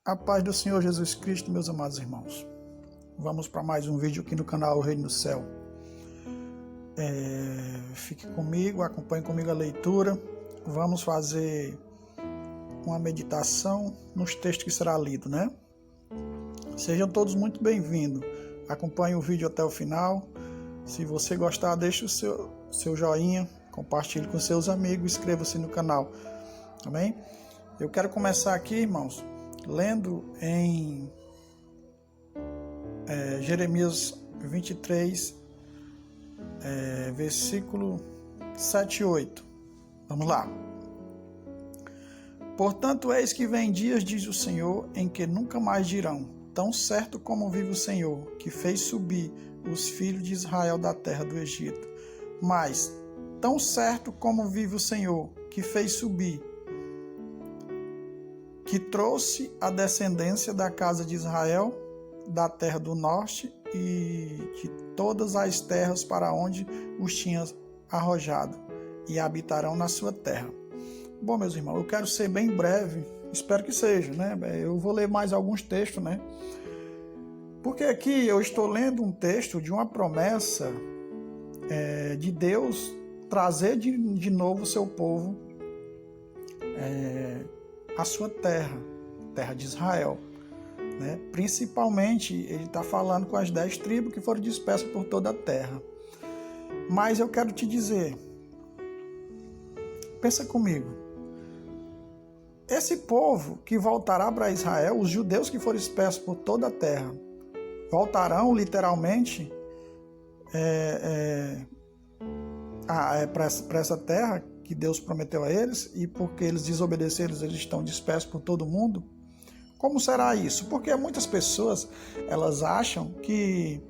A paz do Senhor Jesus Cristo, meus amados irmãos. Vamos para mais um vídeo aqui no canal O Reino do Céu. Fique comigo, acompanhe comigo a leitura. Vamos fazer uma meditação nos textos que será lido, né? Sejam todos muito bem-vindos. Acompanhe o vídeo até o final. Se você gostar, deixe o seu joinha, compartilhe com seus amigos, inscreva-se no canal. Amém? Eu quero começar aqui, irmãos, lendo em Jeremias 23, versículo 7 e 8. Vamos lá. Portanto, eis que vem dias, diz o Senhor, em que nunca mais dirão: tão certo como vive o Senhor, que fez subir os filhos de Israel da terra do Egito. Mas, tão certo como vive o Senhor, que fez subir, que trouxe a descendência da casa de Israel, da terra do norte e de todas as terras para onde os tinha arrojado, e habitarão na sua terra. Bom, meus irmãos, eu quero ser bem breve, espero que seja, né? Eu vou ler mais alguns textos, né? Porque aqui eu estou lendo um texto de uma promessa de Deus trazer de novo o seu povo a sua terra, terra de Israel, né? Principalmente ele está falando com as 10 tribos que foram dispersas por toda a terra. Mas eu quero te dizer, pensa comigo, esse povo que voltará para Israel, os judeus que foram dispersos por toda a terra, voltarão literalmente para essa terra que Deus prometeu a eles, e porque eles desobedeceram, eles estão dispersos por todo o mundo. Como será isso? Porque muitas pessoas, elas acham que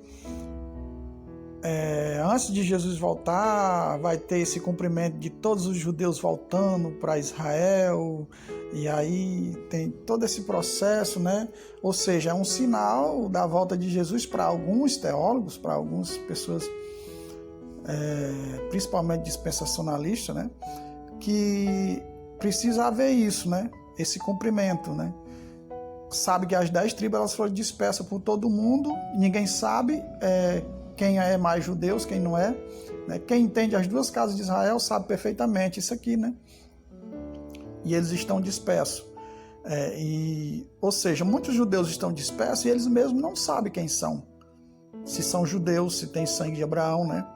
antes de Jesus voltar, vai ter esse cumprimento de todos os judeus voltando para Israel, e aí tem todo esse processo, né? Ou seja, é um sinal da volta de Jesus para alguns teólogos, para algumas pessoas, principalmente dispensacionalistas, né? Que precisa haver isso, né? Esse cumprimento, né? Sabe que as 10 tribos elas foram dispersas por todo mundo, ninguém sabe quem é mais judeus, quem não é, né? Quem entende as duas casas de Israel sabe perfeitamente isso aqui, né? E eles estão dispersos. Ou seja, muitos judeus estão dispersos e eles mesmos não sabem quem são. Se são judeus, se tem sangue de Abraão, né?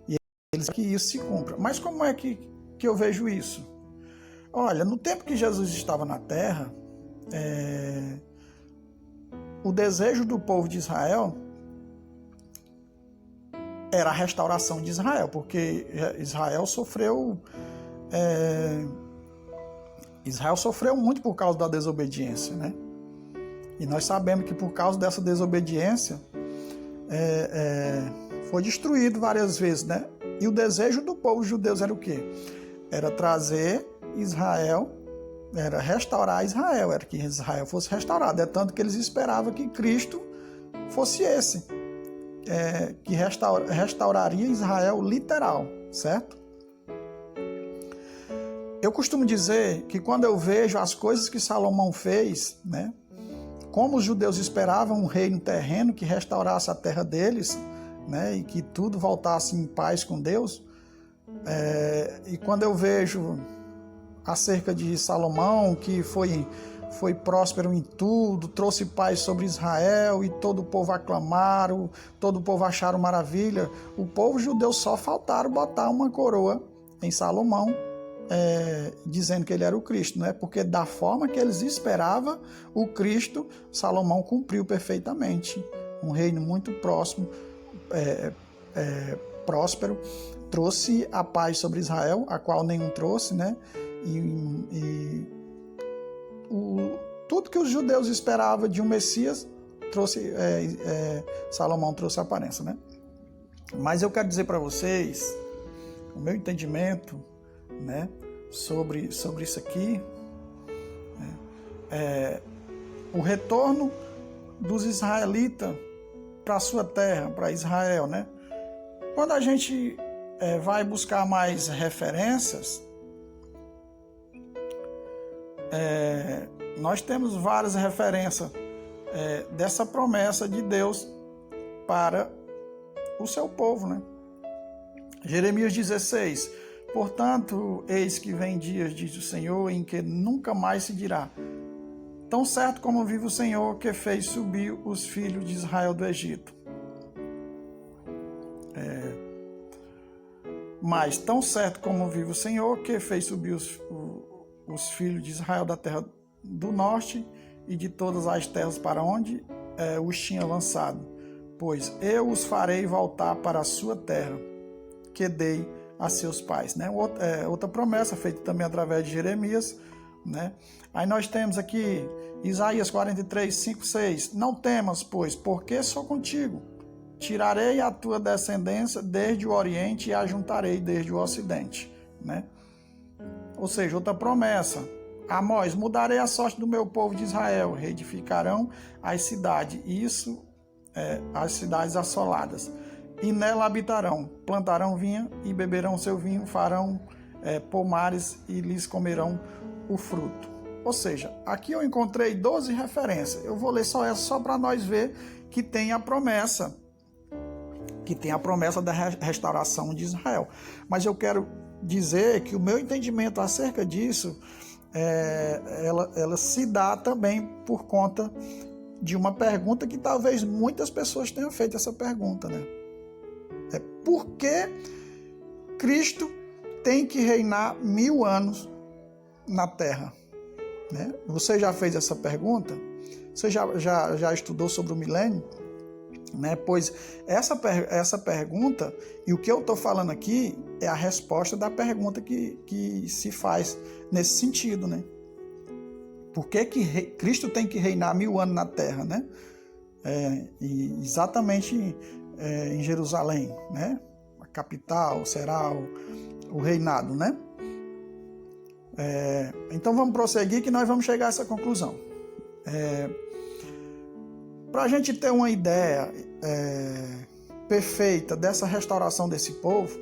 E eles que isso se cumpra. Mas como é que eu vejo isso? Olha, no tempo que Jesus estava na terra, o desejo do povo de Israel era a restauração de Israel, porque Israel sofreu muito por causa da desobediência, né? E nós sabemos que por causa dessa desobediência foi destruído várias vezes, né? E o desejo do povo judeu era o quê? Era trazer Israel, era restaurar Israel, era que Israel fosse restaurado. É tanto que eles esperavam que Cristo fosse esse, que restauraria Israel literal, certo? Eu costumo dizer que quando eu vejo as coisas que Salomão fez, né, como os judeus esperavam um reino terreno que restaurasse a terra deles, né, e que tudo voltasse em paz com Deus, e quando eu vejo acerca de Salomão, que foi próspero em tudo, trouxe paz sobre Israel e todo o povo aclamaram, todo o povo acharam maravilha, o povo judeu só faltaram botar uma coroa em Salomão, dizendo que ele era o Cristo, né? Porque da forma que eles esperavam o Cristo, Salomão cumpriu perfeitamente. Um reino muito próximo, próspero, trouxe a paz sobre Israel, a qual nenhum trouxe, né? Tudo que os judeus esperavam de um Messias, Salomão trouxe a aparência, né? Mas eu quero dizer para vocês, o meu entendimento, né, sobre isso aqui, o retorno dos israelitas para a sua terra, para Israel, né? Quando a gente vai buscar mais referências, nós temos várias referências dessa promessa de Deus para o seu povo, né? Jeremias 16: portanto, eis que vem dias, diz o Senhor, em que nunca mais se dirá: tão certo como vive o Senhor, que fez subir os filhos de Israel do Egito. Mas tão certo como vive o Senhor, que fez subir os filhos de Israel da terra do norte e de todas as terras para onde os tinha lançado. Pois eu os farei voltar para a sua terra, que dei a seus pais. Né? Outra promessa feita também através de Jeremias. Né? Aí nós temos aqui Isaías 43, 5, 6. Não temas, pois, porque sou contigo. Tirarei a tua descendência desde o oriente e a juntarei desde o ocidente. Né? Ou seja, outra promessa. Amós: mudarei a sorte do meu povo de Israel, reedificarão as cidades, as cidades assoladas, e nela habitarão, plantarão vinha e beberão seu vinho, farão pomares e lhes comerão o fruto. Ou seja, aqui eu encontrei 12 referências. Eu vou ler só essa, só para nós ver que tem a promessa da restauração de Israel. Mas eu quero dizer que o meu entendimento acerca disso, ela se dá também por conta de uma pergunta que talvez muitas pessoas tenham feito essa pergunta, né? Por que Cristo tem que reinar 1000 anos na Terra? Né? Você já fez essa pergunta? Você já estudou sobre o milênio? Né? Pois essa pergunta, e o que eu estou falando aqui, é a resposta da pergunta que se faz nesse sentido. Né? Por que Cristo tem que reinar 1000 anos na Terra? Né? Exatamente em Jerusalém, né? A capital será o reinado, né? Então vamos prosseguir que nós vamos chegar a essa conclusão. Para a gente ter uma ideia perfeita dessa restauração desse povo,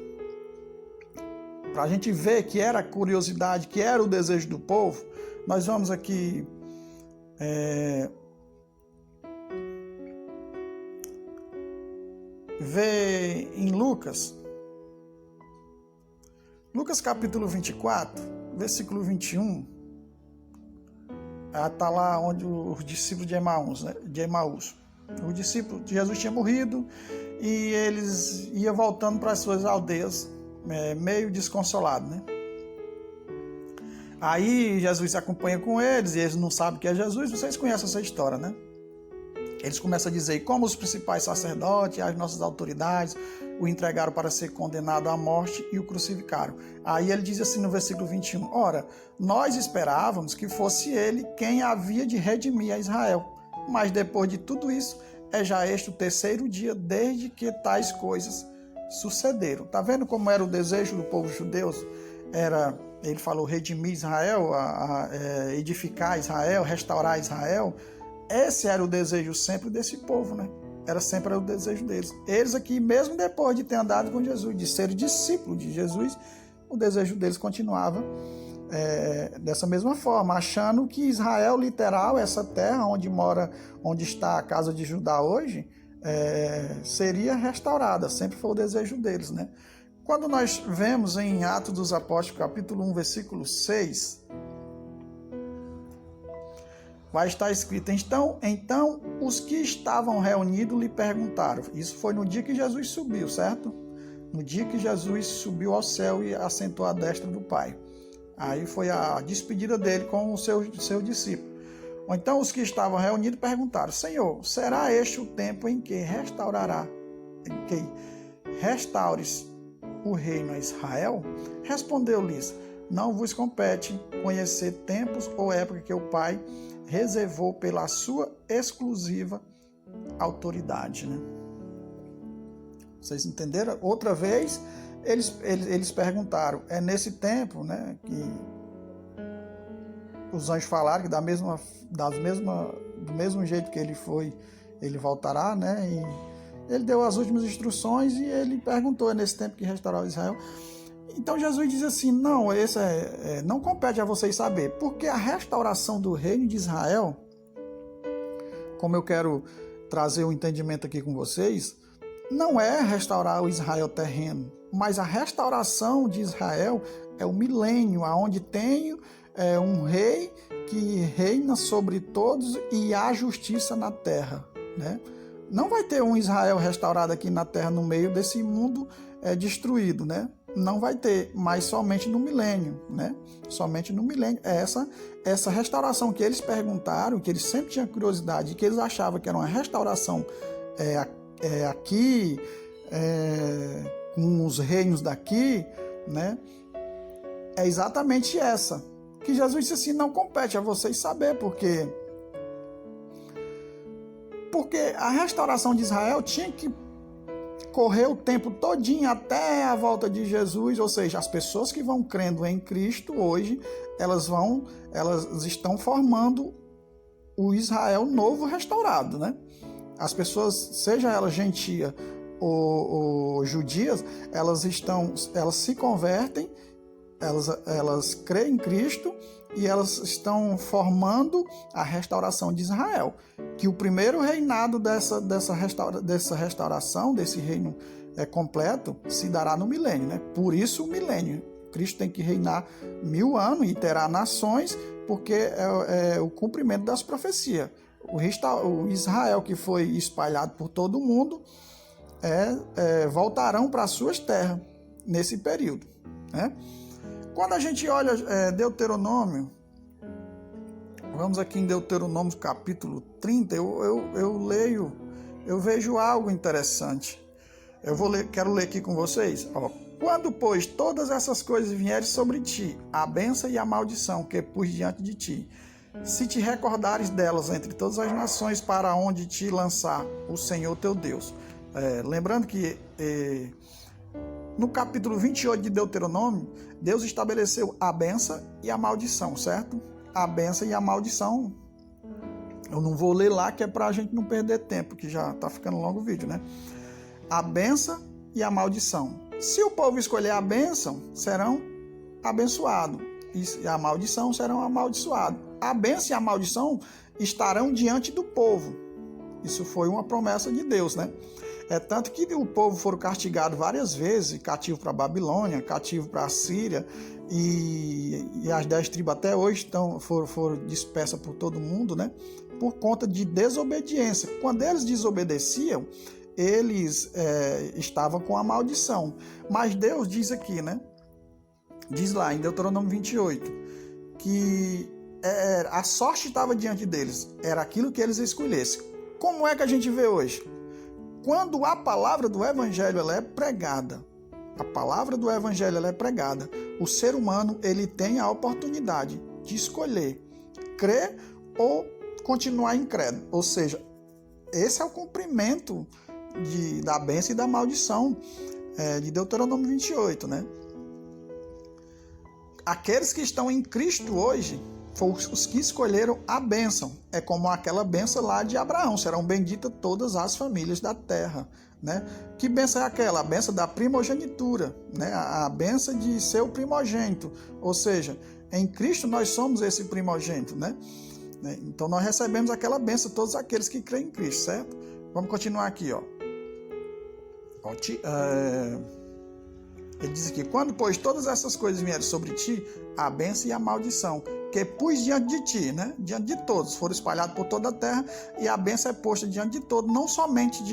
para a gente ver que era a curiosidade, que era o desejo do povo, nós vamos aqui ver em Lucas capítulo 24, versículo 21, está lá onde os discípulos de Emaús. O discípulo de Jesus tinha morrido e eles iam voltando para as suas aldeias, meio desconsolados, né? Aí Jesus se acompanha com eles e eles não sabem que é Jesus. Vocês conhecem essa história, né? Eles começam a dizer como os principais sacerdotes e as nossas autoridades o entregaram para ser condenado à morte e o crucificaram. Aí ele diz assim no versículo 21, ora, nós esperávamos que fosse ele quem havia de redimir a Israel, mas depois de tudo isso, é já este o 3º dia desde que tais coisas sucederam. Tá vendo como era o desejo do povo judeu? Ele falou redimir Israel, edificar Israel, restaurar Israel. Esse era o desejo sempre desse povo, né? Sempre o desejo deles. Eles aqui, mesmo depois de ter andado com Jesus, de ser discípulo de Jesus, o desejo deles continuava dessa mesma forma, achando que Israel, literal, essa terra onde está a casa de Judá hoje, seria restaurada. Sempre foi o desejo deles, né? Quando nós vemos em Atos dos Apóstolos, capítulo 1, versículo 6, vai estar escrito, então os que estavam reunidos lhe perguntaram. Isso foi no dia que Jesus subiu, certo? No dia que Jesus subiu ao céu e assentou à destra do Pai. Aí foi a despedida dele com o seu discípulo. Então os que estavam reunidos perguntaram, Senhor, será este o tempo em que restaures o reino a Israel? Respondeu-lhes, não vos compete conhecer tempos ou época que o Pai reservou pela sua exclusiva autoridade, né? Vocês entenderam? Outra vez, eles perguntaram, nesse tempo, né, que os anjos falaram que do mesmo jeito que ele foi, ele voltará, né? E ele deu as últimas instruções e ele perguntou, nesse tempo que restaurou Israel? Então Jesus diz assim, não, esse não compete a vocês saber, porque a restauração do reino de Israel, como eu quero trazer um entendimento aqui com vocês, não é restaurar o Israel terreno, mas a restauração de Israel é o milênio, onde tem um rei que reina sobre todos e há justiça na terra, né? Não vai ter um Israel restaurado aqui na terra no meio desse mundo destruído, né? Não vai ter, mas somente no milênio, né? Somente no milênio. Essa restauração que eles perguntaram, que eles sempre tinham curiosidade, que eles achavam que era uma restauração aqui, com os reinos daqui, né? É exatamente essa. Que Jesus disse assim, não compete a vocês saber, porque a restauração de Israel tinha que correr o tempo todinho até a volta de Jesus, ou seja, as pessoas que vão crendo em Cristo hoje, elas estão formando o Israel novo restaurado, né? As pessoas, seja elas gentias ou judias, elas se convertem, elas creem em Cristo e elas estão formando a restauração de Israel, que o primeiro reinado dessa restauração, desse reino completo, se dará no milênio, né? Por isso o milênio. Cristo tem que reinar 1000 anos e terá nações, porque é o cumprimento das profecias. O Israel que foi espalhado por todo o mundo voltarão para as suas terras nesse período, né? Quando a gente olha Deuteronômio, vamos aqui em Deuteronômio capítulo 30, eu vejo algo interessante. Quero ler aqui com vocês. Quando, pois, todas essas coisas vierem sobre ti, a bênção e a maldição que pus diante de ti, se te recordares delas entre todas as nações para onde te lançar o Senhor teu Deus. Lembrando que no capítulo 28 de Deuteronômio, Deus estabeleceu a bênção e a maldição, certo? A bênção e a maldição. Eu não vou ler lá, que é para a gente não perder tempo, que já está ficando longo o vídeo, né? A bênção e a maldição. Se o povo escolher a bênção, serão abençoados. E a maldição serão amaldiçoados. A bênção e a maldição estarão diante do povo. Isso foi uma promessa de Deus, né? Tanto que o povo foram castigados várias vezes, cativo para a Babilônia, cativo para a Síria, e as 10 tribos até hoje foram dispersas por todo mundo, né? Por conta de desobediência. Quando eles desobedeciam, eles estavam com a maldição. Mas Deus diz aqui, né? Diz lá em Deuteronômio 28, que a sorte estava diante deles, era aquilo que eles escolhessem. Como é que a gente vê hoje? Quando a palavra do Evangelho ela é pregada, o ser humano ele tem a oportunidade de escolher crer ou continuar incrédulo. Ou seja, esse é o cumprimento da bênção e da maldição de Deuteronômio 28, né? Aqueles que estão em Cristo hoje foram os que escolheram a bênção. É como aquela bênção lá de Abraão. Serão benditas todas as famílias da terra, né? Que bênção é aquela? A bênção da primogenitura, né? A bênção de ser o primogênito. Ou seja, em Cristo nós somos esse primogênito, né? Então nós recebemos aquela bênção, todos aqueles que creem em Cristo, certo? Vamos continuar aqui, ó. Ele diz aqui, quando, pois, todas essas coisas vierem sobre ti, a bênção e a maldição, que pus diante de ti, né? Diante de todos, foram espalhados por toda a terra, e a bênção é posta diante de todos, não somente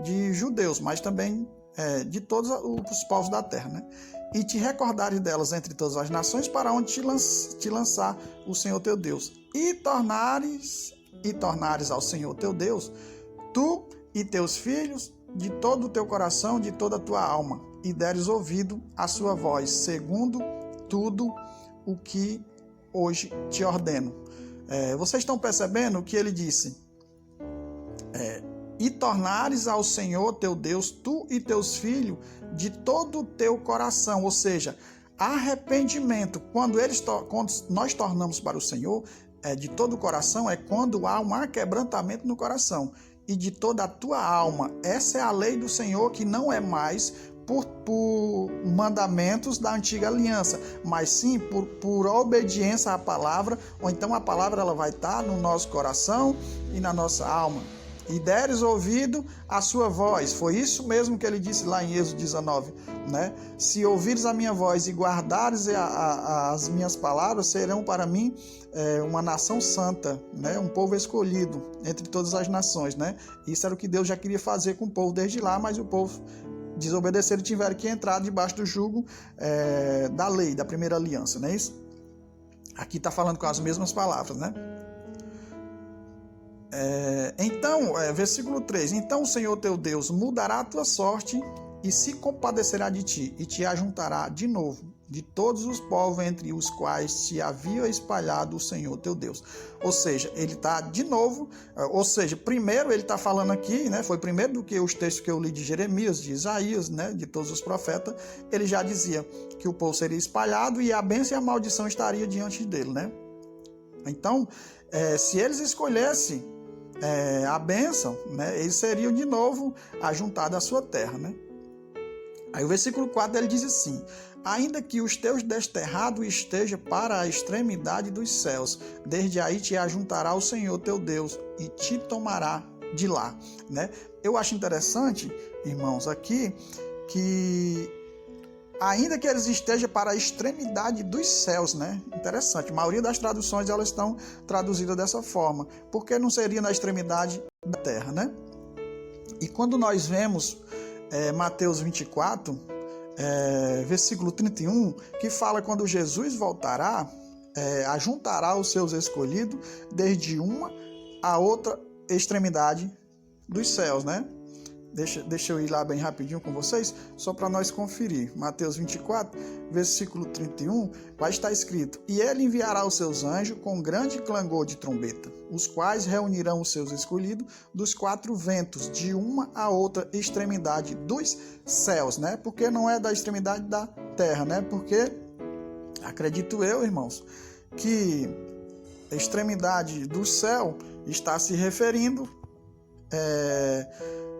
de judeus, mas também de todos os povos da terra, né? E te recordares delas entre todas as nações, para onde te lançar o Senhor teu Deus. E tornares ao Senhor teu Deus, tu e teus filhos, de todo o teu coração, de toda a tua alma, e deres ouvido à sua voz, segundo tudo o que hoje te ordeno. Vocês estão percebendo o que ele disse? E tornares ao Senhor teu Deus, tu e teus filhos, de todo o teu coração. Ou seja, arrependimento, quando nós tornamos para o Senhor, de todo o coração, é quando há um quebrantamento no coração. E de toda a tua alma. Essa é a lei do Senhor, que não é mais por mandamentos da antiga aliança, mas sim por obediência à palavra, ou então a palavra ela vai estar no nosso coração e na nossa alma. E deres ouvido a sua voz. Foi isso mesmo que ele disse lá em Êxodo 19, né? Se ouvires a minha voz e guardares as minhas palavras, serão para mim uma nação santa, né? Um povo escolhido entre todas as nações, né? Isso era o que Deus já queria fazer com o povo desde lá, mas o povo desobedeceram e tiveram que entrar debaixo do jugo da lei, da primeira aliança, não é isso? Aqui está falando com as mesmas palavras, né? Então, versículo 3: Então o Senhor teu Deus mudará a tua sorte e se compadecerá de ti, e te ajuntará de novo de todos os povos entre os quais te havia espalhado o Senhor teu Deus. Ou seja, ele está de novo, primeiro ele está falando aqui, né? Foi primeiro do que os textos que eu li de Jeremias, de Isaías, né? De todos os profetas. Ele já dizia que o povo seria espalhado e a bênção e a maldição estaria diante dele, né? Então, se eles escolhessem a bênção, né, eles seriam de novo ajuntados à sua terra, né? Aí o versículo 4 ele diz assim: ainda que os teus desterrados estejam para a extremidade dos céus, desde aí te ajuntará o Senhor teu Deus e te tomará de lá, né? Eu acho interessante, irmãos, aqui que ainda que eles estejam para a extremidade dos céus, né? Interessante. A maioria das traduções elas estão traduzidas dessa forma, porque não seria na extremidade da terra, né? E quando nós vemos Mateus 24, versículo 31, que fala quando Jesus voltará, ajuntará os seus escolhidos desde uma a outra extremidade dos céus, né? Deixa eu ir lá bem rapidinho com vocês, só para nós conferir. Mateus 24, versículo 31, vai estar escrito: e ele enviará os seus anjos com grande clangor de trombeta, os quais reunirão os seus escolhidos dos quatro ventos, de uma a outra extremidade dos céus, né? Porque não é da extremidade da terra, né? Porque, acredito eu, irmãos, que a extremidade do céu está se referindo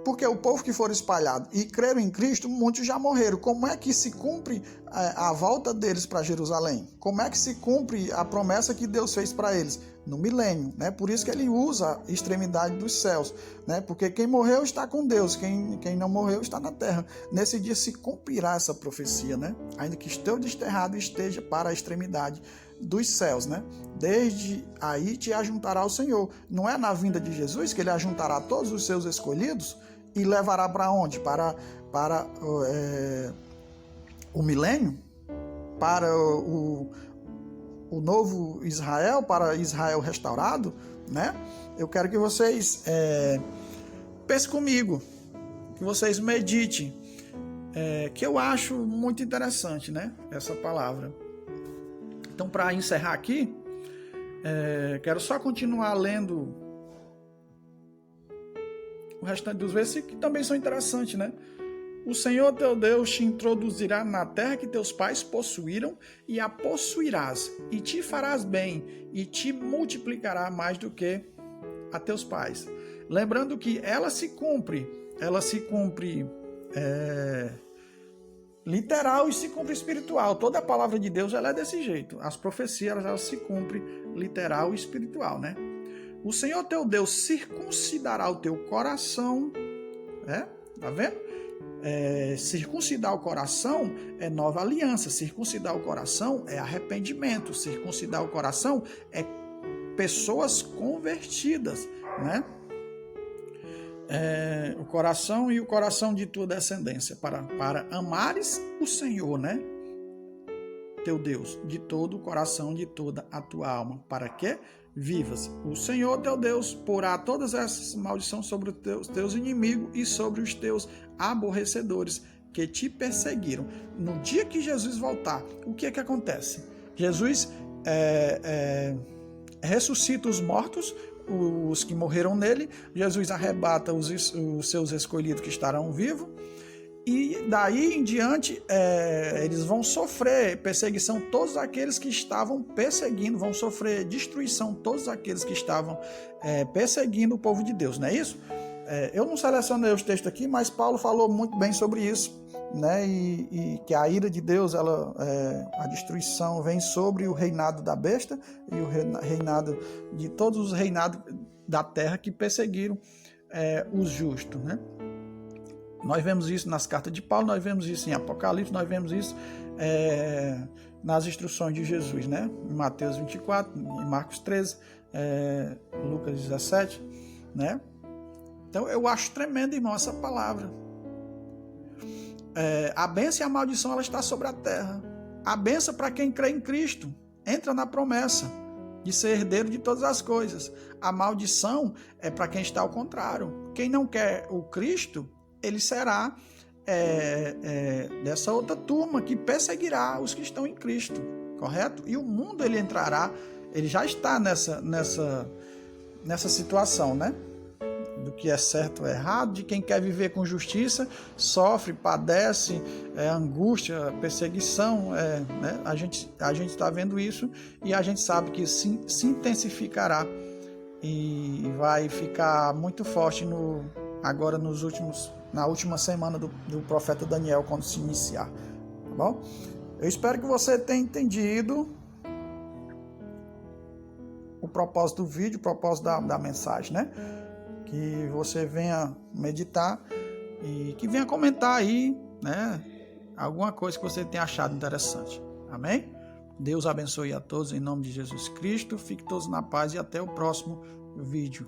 porque o povo que for espalhado e creram em Cristo, muitos já morreram. Como é que se cumpre a volta deles para Jerusalém? Como é que se cumpre a promessa que Deus fez para eles? No milênio, né? Por isso que ele usa a extremidade dos céus, né? Porque quem morreu está com Deus, quem não morreu está na terra. Nesse dia se cumprirá essa profecia, né? Ainda que teu desterrado esteja para a extremidade dos céus, né? Desde aí te ajuntará o Senhor. Não é na vinda de Jesus que ele ajuntará todos os seus escolhidos e levará para onde? Para o milênio? Para o novo Israel? Para Israel restaurado? Né? Eu quero que vocês pensem comigo, que vocês meditem, que eu acho muito interessante, né? Essa palavra. Então, para encerrar aqui, quero só continuar lendo o restante dos versículos, que também são interessantes, né? O Senhor teu Deus te introduzirá na terra que teus pais possuíram, e a possuirás, e te farás bem, e te multiplicará mais do que a teus pais. Lembrando que ela se cumpre literal e se cumpre espiritual. Toda a palavra de Deus ela é desse jeito. As profecias elas se cumprem literal e espiritual, né? O Senhor teu Deus circuncidará o teu coração, né? Tá vendo? Circuncidar o coração é nova aliança. Circuncidar o coração é arrependimento. Circuncidar o coração é pessoas convertidas, né? O coração e o coração de tua descendência, para amares o Senhor, né? Teu Deus, de todo o coração, de toda a tua alma, para que vivas. O Senhor teu Deus porá todas essas maldições sobre os teus inimigos e sobre os teus aborrecedores que te perseguiram. No dia que Jesus voltar, o que é que acontece? Jesus ressuscita os mortos, os que morreram nele. Jesus arrebata os seus escolhidos que estarão vivos, e daí em diante eles vão sofrer perseguição. Todos aqueles que estavam perseguindo vão sofrer destruição, todos aqueles que estavam perseguindo o povo de Deus, não é isso? Eu não selecionei os textos aqui, mas Paulo falou muito bem sobre isso, né? E que a ira de Deus, a destruição vem sobre o reinado da besta e o reinado de todos os reinados da terra que perseguiram os justos, né? Nós vemos isso nas cartas de Paulo, nós vemos isso em Apocalipse, nós vemos isso nas instruções de Jesus, né? Em Mateus 24, em Marcos 13, Lucas 17, né? Então eu acho tremendo, irmão, essa palavra. A bênção e a maldição, ela está sobre a terra. A bênção para quem crê em Cristo, entra na promessa de ser herdeiro de todas as coisas. A maldição é para quem está ao contrário. Quem não quer o Cristo, ele será dessa outra turma que perseguirá os que estão em Cristo, correto? E o mundo, ele entrará, ele já está nessa situação, né? Do que é certo ou errado, de quem quer viver com justiça, sofre, padece, angústia, perseguição, né? A gente está vendo isso e a gente sabe que se intensificará e vai ficar muito forte agora na última semana do profeta Daniel, quando se iniciar, tá bom? Eu espero que você tenha entendido o propósito do vídeo, o propósito da mensagem, né? Que você venha meditar e que venha comentar aí, né, alguma coisa que você tenha achado interessante. Amém? Deus abençoe a todos em nome de Jesus Cristo. Fique todos na paz e até o próximo vídeo.